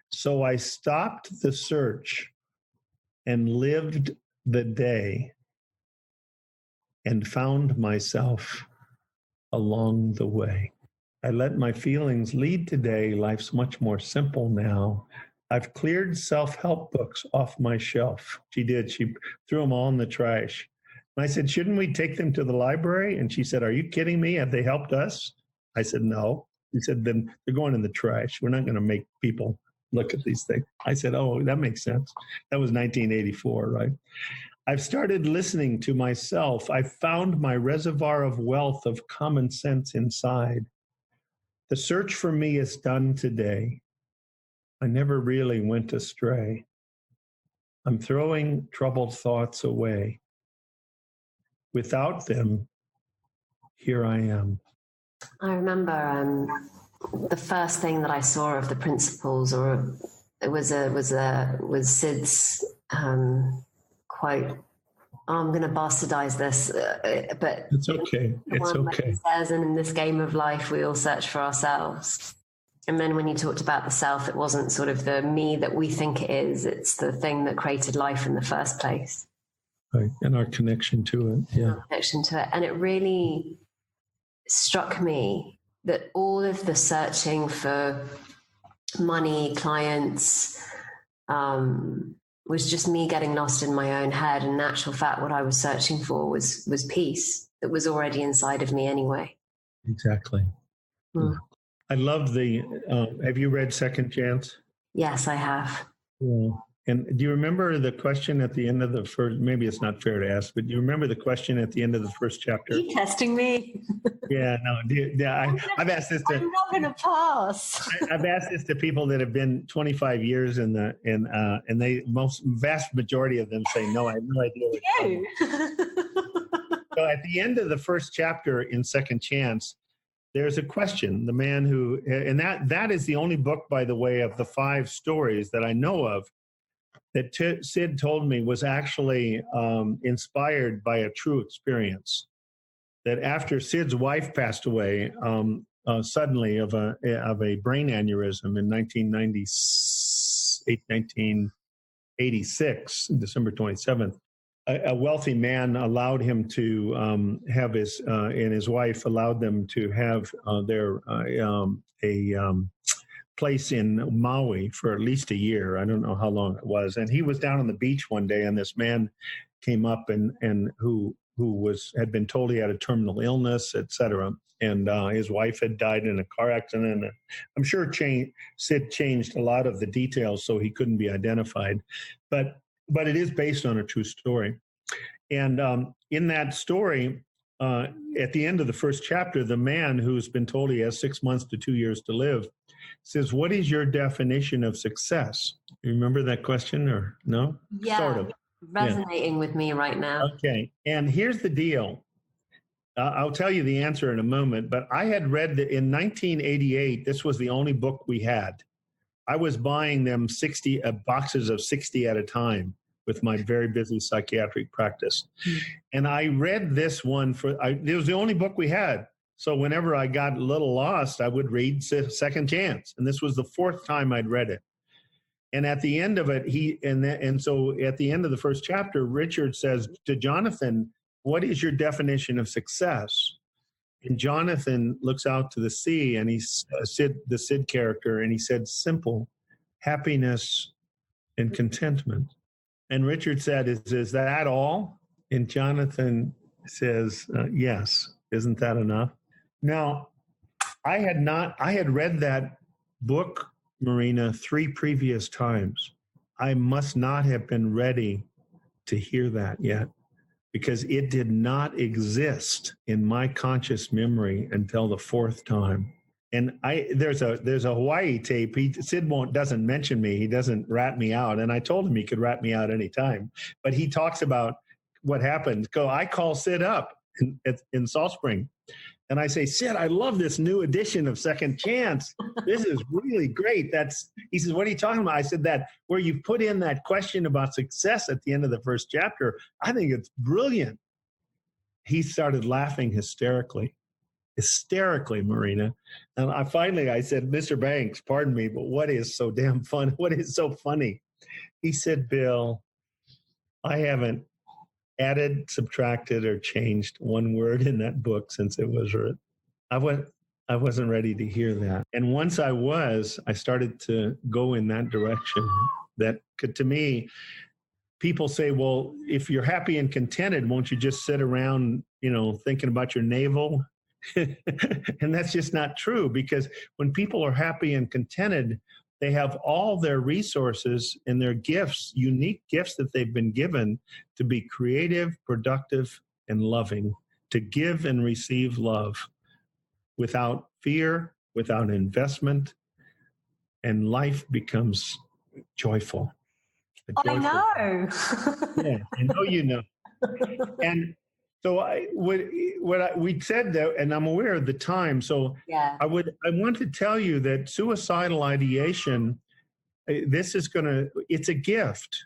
So I stopped the search and lived the day and found myself along the way. I let my feelings lead today. Life's much more simple now. I've cleared self-help books off my shelf. She did. She threw them all in the trash. And I said, shouldn't we take them to the library? And she said, are you kidding me? Have they helped us? I said, no. He said, then they're going in the trash. We're not going to make people look at these things. I said, oh, that makes sense. That was 1984, right? I've started listening to myself. I found my reservoir of wealth of common sense inside. The search for me is done today. I never really went astray. I'm throwing troubled thoughts away. Without them, here I am. I remember the first thing that I saw of the principles, or it was Sid's quote. I'm going to bastardize this, but it's okay. It's okay. He says, and in this game of life, we all search for ourselves. And then when you talked about the self, it wasn't sort of the me that we think it is. It's the thing that created life in the first place. Right. And our connection to it. Yeah. Our connection to it. And it really struck me that all of the searching for money, clients, was just me getting lost in my own head. And in actual fact, what I was searching for was peace that was already inside of me anyway. Exactly. I love have you read Second Chance? Yes, I have. Yeah. And do you remember the question at the end of the first, maybe it's not fair to ask, but do you remember the question at the end of the first chapter? Are you testing me? Yeah, no. I've asked this to. I'm not going to pass. I've asked this to people that have been 25 years and they vast majority of them say no. I have no idea. So at the end of the first chapter in Second Chance, there's a question. The man who, and that is the only book, by the way, of the 5 stories that I know of that Sid told me was actually inspired by a true experience. That after Sid's wife passed away suddenly of a brain aneurysm in 1986, December 27th, a wealthy man allowed him to have his wife allowed them to have their place in Maui for at least a year. I don't know how long it was. And he was down on the beach one day, and this man came up and who had been told he had a terminal illness, et cetera. And his wife had died in a car accident. And I'm sure Sid changed a lot of the details so he couldn't be identified. But it is based on a true story. And in that story, at the end of the first chapter, the man who's been told he has 6 months to 2 years to live says, what is your definition of success? You remember that question or no? Yeah, sort of. Resonating with me right now. Okay. And here's the deal. I'll tell you the answer in a moment, but I had read that in 1988, this was the only book we had. I was buying them boxes of 60 at a time with my very busy psychiatric practice. And I read this one it was the only book we had. So whenever I got a little lost, I would read Second Chance. And this was the 4th time I'd read it. And at the end of it, so at the end of the first chapter, Richard says to Jonathan, what is your definition of success? And Jonathan looks out to the sea, and he's the Sid character, and he said, simple, happiness and contentment. And Richard said, is that all? And Jonathan says, yes. Isn't that enough? Now, I had read that book, Marina, 3 previous times. I must not have been ready to hear that yet, because it did not exist in my conscious memory until the 4th time. And there's a Hawaii tape. Sid doesn't mention me. He doesn't rat me out. And I told him he could rat me out anytime. But he talks about what happened. I call Sid up. in Salt Spring. And I say, Sid, I love this new edition of Second Chance. This is really great. He says, what are you talking about? I said, that where you put in that question about success at the end of the first chapter, I think it's brilliant. He started laughing hysterically, Marina. And I said, Mr. Banks, pardon me, but what is so damn fun? What is so funny? He said, Bill, I haven't added, subtracted, or changed one word in that book since it was written. I wasn't ready to hear that. And once I started to go in that direction. That could, to me, people say, well, if you're happy and contented, won't you just sit around, thinking about your navel? And that's just not true, because when people are happy and contented, they have all their resources and their gifts, unique gifts that they've been given to be creative, productive, and loving, to give and receive love without fear, without investment, and life becomes joyful. I know. Yeah, I know you know. And so we said that, and I'm aware of the time. So yeah. I want to tell you that suicidal ideation, it's a gift.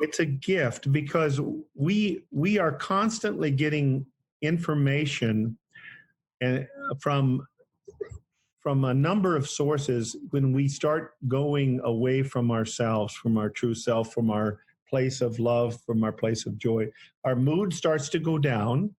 It's a gift, because we are constantly getting information from a number of sources when we start going away from ourselves, from our true self, from our place of love, from our place of joy. Our mood starts to go down.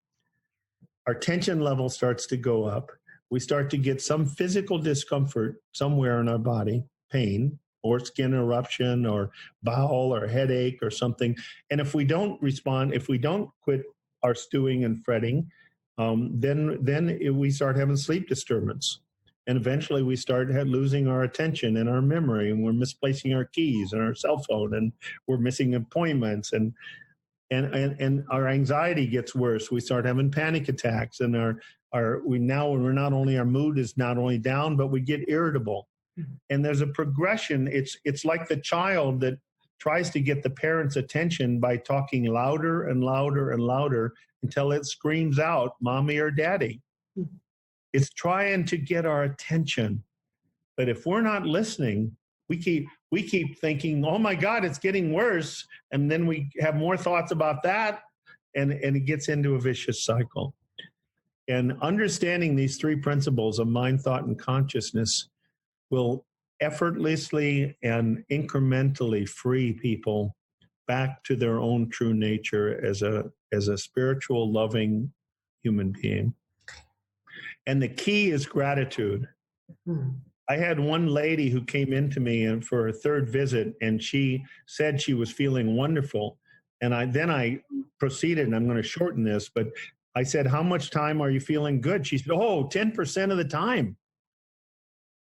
Our tension level starts to go up. We start to get some physical discomfort somewhere in our body, pain or skin eruption or bowel or headache or something. And if we don't respond, if we don't quit our stewing and fretting, then we start having sleep disturbance. And eventually we start losing our attention and our memory, and we're misplacing our keys and our cell phone, and we're missing appointments, and our anxiety gets worse. We start having panic attacks, and our mood is not only down, but we get irritable. And there's a progression. It's like the child that tries to get the parents' attention by talking louder and louder and louder until it screams out, "Mommy" or "Daddy." It's trying to get our attention. But if we're not listening, we keep thinking, oh my God, it's getting worse. And then we have more thoughts about that, and it gets into a vicious cycle. And understanding these three principles of mind, thought, and consciousness will effortlessly and incrementally free people back to their own true nature as a spiritual, loving human being. And the key is gratitude. I had one lady who came into me for her third visit, and she said she was feeling wonderful. And I proceeded, and I'm going to shorten this, but I said, how much time are you feeling good? She said, 10% of the time.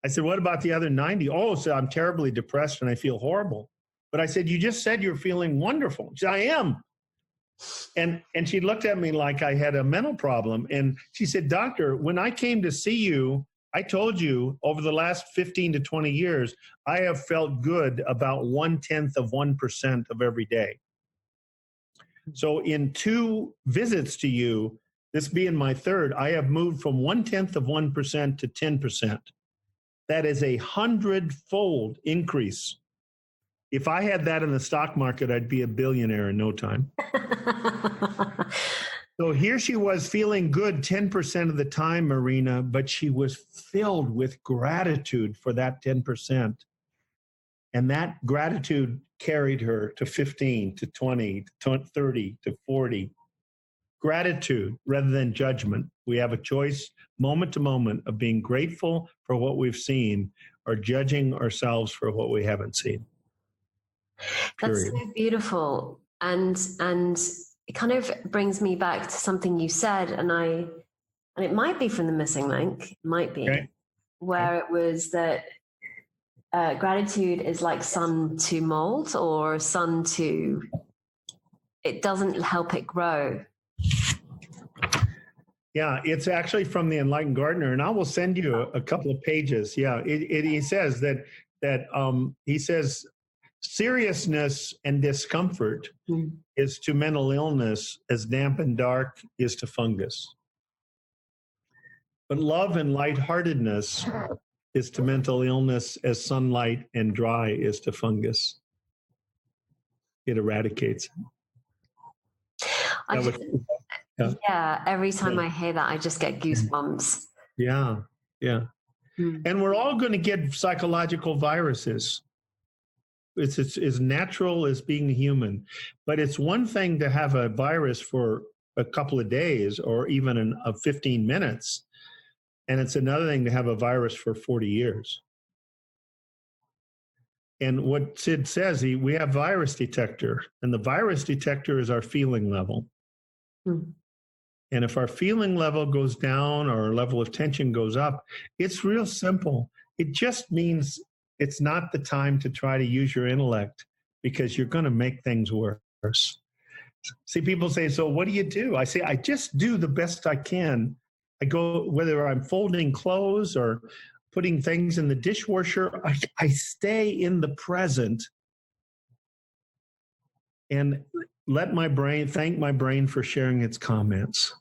I said, what about the other 90? So I'm terribly depressed and I feel horrible. But I said, you just said you're feeling wonderful. She said, I am. And she looked at me like I had a mental problem. And she said, doctor, when I came to see you, I told you over the last 15 to 20 years, I have felt good about 0.1% of every day. So in 2 visits to you, this being my third, I have moved from 0.1% to 10%. That is 100-fold increase. If I had that in the stock market, I'd be a billionaire in no time. So here she was feeling good 10% of the time, Marina, but she was filled with gratitude for that 10%. And that gratitude carried her to 15, to 20, to 30, to 40. Gratitude rather than judgment. We have a choice moment to moment of being grateful for what we've seen or judging ourselves for what we haven't seen. Period. That's so beautiful. And it kind of brings me back to something you said, and it might be from The Missing Link, where it was that gratitude is like sun to mold, or sun to, it doesn't help it grow. Yeah, it's actually from the Enlightened Gardener, and I will send you a couple of pages. Yeah, he says that he says seriousness and discomfort is to mental illness as damp and dark is to fungus. But love and lightheartedness is to mental illness as sunlight and dry is to fungus. It eradicates. Every time I hear that, I just get goosebumps. Yeah. And we're all going to get psychological viruses. It's as natural as being human. But it's one thing to have a virus for a couple of days or even 15 minutes. And it's another thing to have a virus for 40 years. And what Sid says, we have virus detector, and the virus detector is our feeling level. And if our feeling level goes down or our level of tension goes up, it's real simple. It just means it's not the time to try to use your intellect because you're going to make things worse. See, people say, so what do you do? I say, I just do the best I can. I go, whether I'm folding clothes or putting things in the dishwasher, I stay in the present and let my brain, thank my brain for sharing its comments.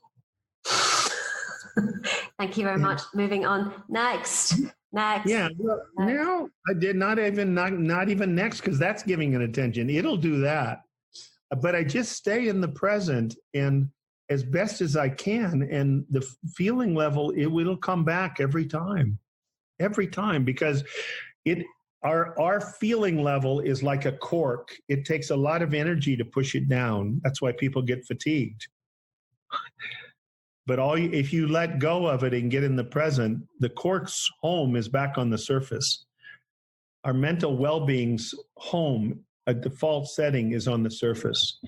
Thank you very much. Moving on. Next. Yeah. Well, no, I did not even next, because that's giving it attention. It'll do that. But I just stay in the present and as best as I can. And the feeling level, it'll come back every time, because our feeling level is like a cork. It takes a lot of energy to push it down. That's why people get fatigued. But if you let go of it and get in the present, the cork's home is back on the surface. Our mental well-being's home, a default setting, is on the surface.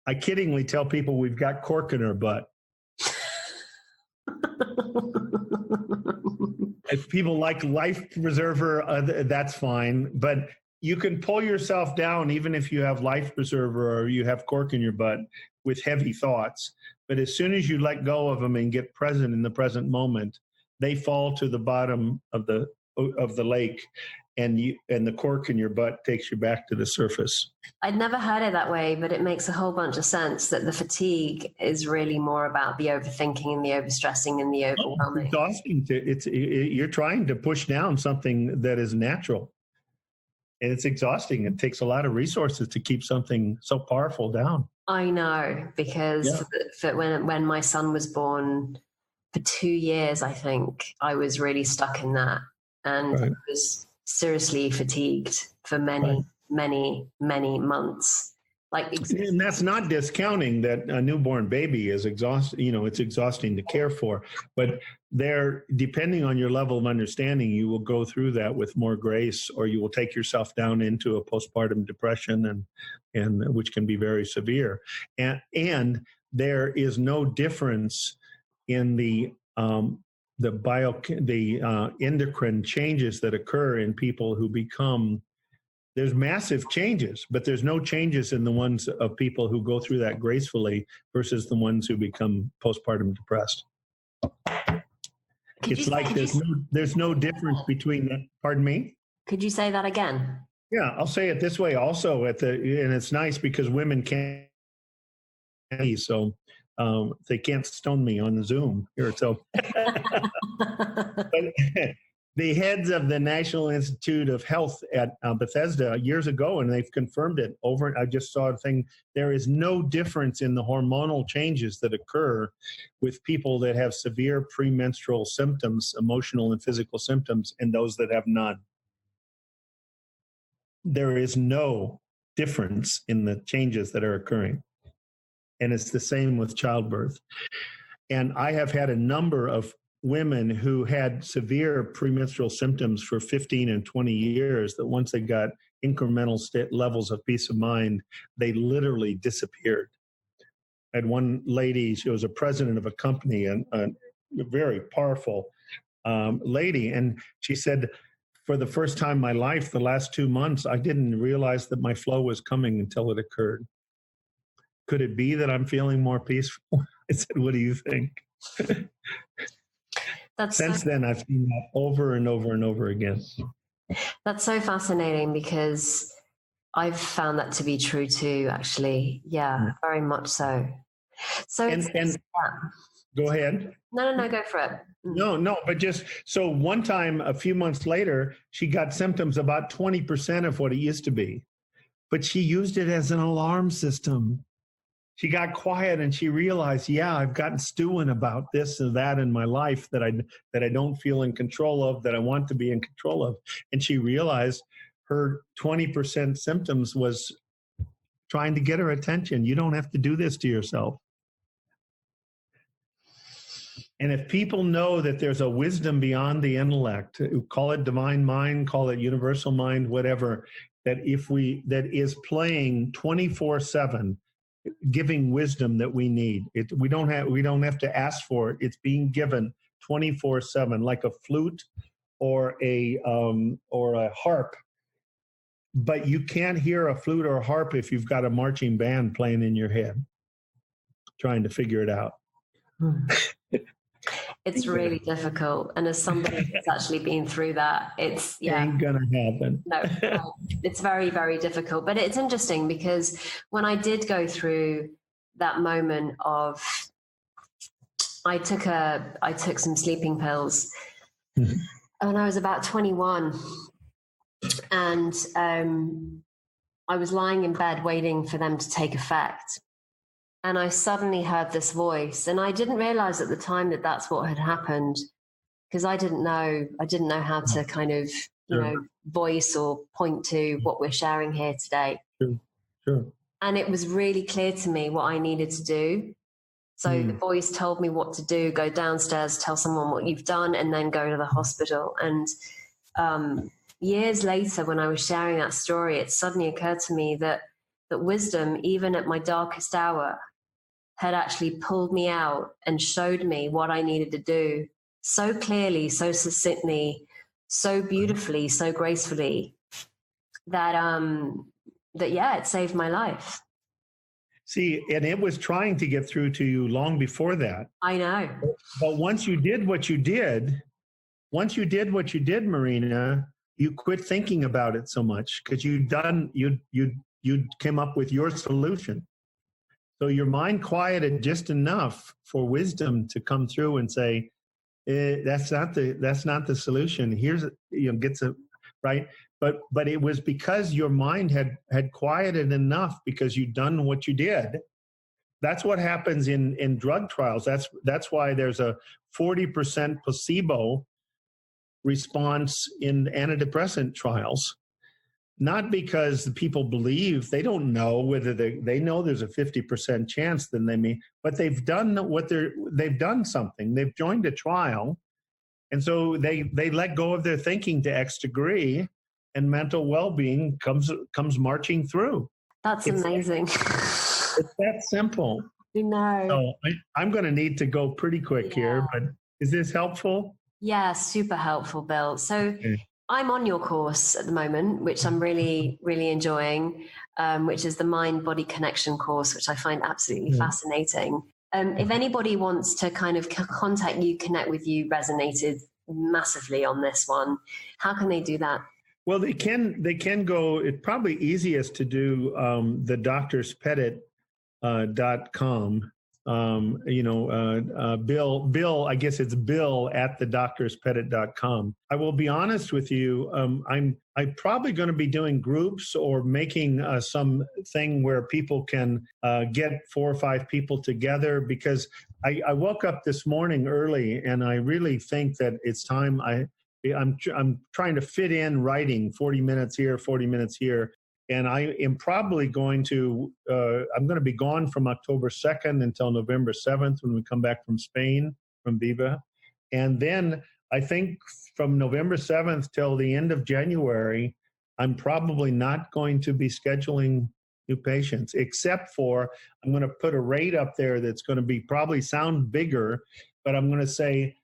I kiddingly tell people we've got cork in our butt. If people like life preserver, that's fine. But you can pull yourself down even if you have life preserver or you have cork in your butt with heavy thoughts. But as soon as you let go of them and get present in the present moment, they fall to the bottom of the lake, and the cork in your butt takes you back to the surface. I'd never heard it that way, but it makes a whole bunch of sense that the fatigue is really more about the overthinking and the overstressing and the overwhelming. It's exhausting. You're trying to push down something that is natural. And it's exhausting. It takes a lot of resources to keep something so powerful down. I know, because when my son was born, for 2 years, I think, I was really stuck in that. And I was seriously fatigued for many months. And that's not discounting that a newborn baby is exhausting. It's exhausting to care for. But depending on your level of understanding, you will go through that with more grace, or you will take yourself down into a postpartum depression, and which can be very severe. And there is no difference in the endocrine changes that occur in people who become. There's massive changes, but there's no changes in the ones of people who go through that gracefully versus the ones who become postpartum depressed. There's no difference between that. Pardon me? Could you say that again? Yeah, I'll say it this way also. And it's nice because women can't, so they can't stone me on the Zoom here. So, but, the heads of the National Institute of Health at Bethesda years ago, and they've confirmed it over. I just saw a thing. There is no difference in the hormonal changes that occur with people that have severe premenstrual symptoms, emotional and physical symptoms, and those that have none. There is no difference in the changes that are occurring. And it's the same with childbirth. And I have had a number of women who had severe premenstrual symptoms for 15 and 20 years, that once they got incremental levels of peace of mind, they literally disappeared. I had one lady, she was a president of a company, and a very powerful lady, and she said, for the first time in my life, the last 2 months, I didn't realize that my flow was coming until it occurred. Could it be that I'm feeling more peaceful? I said, what do you think? Since then, I've seen that over and over and over again. That's so fascinating, because I've found that to be true too, actually. Yeah, very much so. So go ahead. No, go for it. No, but just so one time, a few months later, she got symptoms about 20% of what it used to be, but she used it as an alarm system. She got quiet and she realized, yeah, I've gotten stewing about this and that in my life that I don't feel in control of, that I want to be in control of. And she realized her 20% symptoms was trying to get her attention. You don't have to do this to yourself. And if people know that there's a wisdom beyond the intellect, call it divine mind, call it universal mind, whatever, that is playing 24/7, giving wisdom that we need. We don't have to ask for it. It's being given 24/7, like a flute or a harp. But you can't hear a flute or a harp if you've got a marching band playing in your head, trying to figure it out. It's really difficult. And as somebody that's actually been through that, it's ain't gonna happen. No, it's very, very difficult. But it's interesting because when I did go through that moment of, I took some sleeping pills when I was about 21, and I was lying in bed waiting for them to take effect. And I suddenly heard this voice, and I didn't realize at the time that that's what had happened, because I didn't know how to kind of, voice or point to what we're sharing here today. Sure. And it was really clear to me what I needed to do. So the voice told me what to do: go downstairs, tell someone what you've done, and then go to the hospital. And years later, when I was sharing that story, it suddenly occurred to me that wisdom, even at my darkest hour, had actually pulled me out and showed me what I needed to do so clearly, so succinctly, so beautifully, so gracefully that it saved my life. See, and it was trying to get through to you long before that. I know. But once you did what you did, Marina, you quit thinking about it so much because you came up with your solution. So your mind quieted just enough for wisdom to come through and say, that's not the solution. Here's gets it right. But it was because your mind had quieted enough because you'd done what you did. That's what happens in drug trials. That's why there's a 40% placebo response in antidepressant trials. Not because the people believe, they don't know whether they know there's a 50% chance, then they may, but they've done they've done something. They've joined a trial, and so they let go of their thinking to X degree, and mental well-being comes marching through. That's amazing. It's that simple. So I'm going to need to go pretty quick here, but is this helpful? Yeah, super helpful, Bill. So I'm on your course at the moment, which I'm really, really enjoying, which is the Mind-Body Connection course, which I find absolutely fascinating. If anybody wants to kind of contact you, connect with you, resonated massively on this one, how can they do that? Well, they can go, it's probably easiest to do the drspettit.com. Bill, I guess it's Bill at the drspettit.com. I will be honest with you. I'm probably going to be doing groups or making something where people can get 4 or 5 people together, because I woke up this morning early and I really think that it's time. I'm trying to fit in writing 40 minutes here, 40 minutes here. And I am probably going to, I'm going to be gone from October 2nd until November 7th when we come back from Spain, from Viva. And then I think from November 7th till the end of January, I'm probably not going to be scheduling new patients, except for I'm going to put a rate up there that's going to be probably sound bigger, but I'm going to say,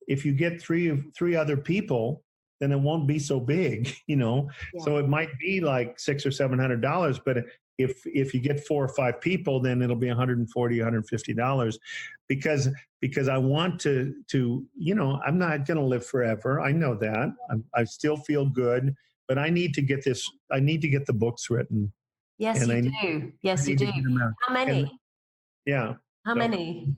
if you get three other people, then it won't be so big, So it might be like $600 or $700, but if you get 4 or 5 people, then it'll be $140, $150, because I want to I'm not going to live forever. I know that. I still feel good, but I need to get this. I need to get the books written. Yes, you do. Yes, you do. How many? How many?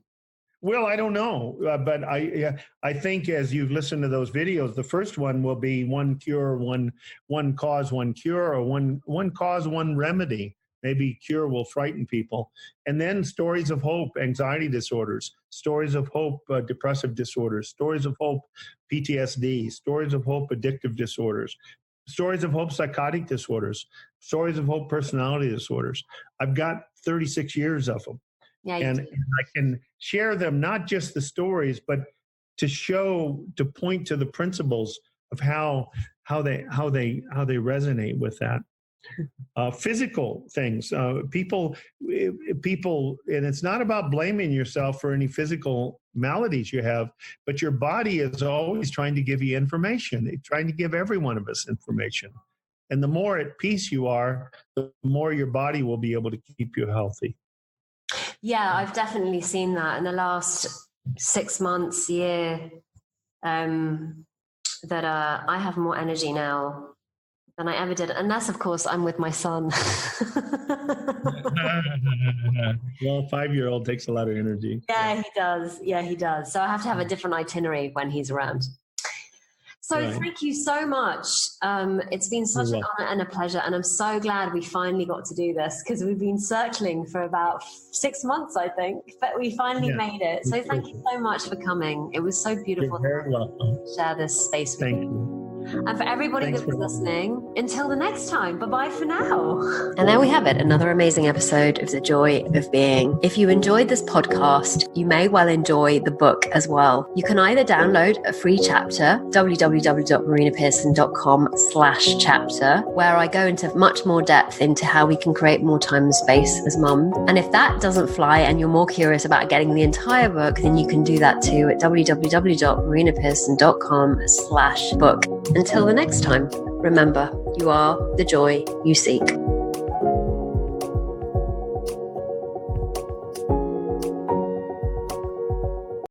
Well, I don't know, but I think as you've listened to those videos, the first one will be one cure, one cause, one cure, or one cause, one remedy. Maybe cure will frighten people. And then stories of hope, anxiety disorders, stories of hope, depressive disorders, stories of hope, PTSD, stories of hope, addictive disorders, stories of hope, psychotic disorders, stories of hope, personality disorders. I've got 36 years of them. Yeah, and I can share them, not just the stories, but to point to the principles of how they resonate with that. Physical things, people, and it's not about blaming yourself for any physical maladies you have, but your body is always trying to give you information. It's trying to give every one of us information. And the more at peace you are, the more your body will be able to keep you healthy. Yeah, I've definitely seen that in the last 6 months, year, that I have more energy now than I ever did. Unless, of course, I'm with my son. Well, a 5-year-old takes a lot of energy. Yeah, he does. Yeah, he does. So I have to have a different itinerary when he's around. So Thank you so much. It's been such an honor and a pleasure. And I'm so glad we finally got to do this, because we've been circling for about 6 months, I think, but we finally made it. So thank you so much for coming. It was so beautiful You're very welcome. to share this space with you. And for everybody Thanks that was listening, until the next time, bye-bye for now. And there we have it, another amazing episode of The Joy of Being. If you enjoyed this podcast, you may well enjoy the book as well. You can either download a free chapter, www.marinapearson.com/chapter, where I go into much more depth into how we can create more time and space as mums. And if that doesn't fly and you're more curious about getting the entire book, then you can do that too at www.marinapearson.com/book. Until the next time, remember, you are the joy you seek.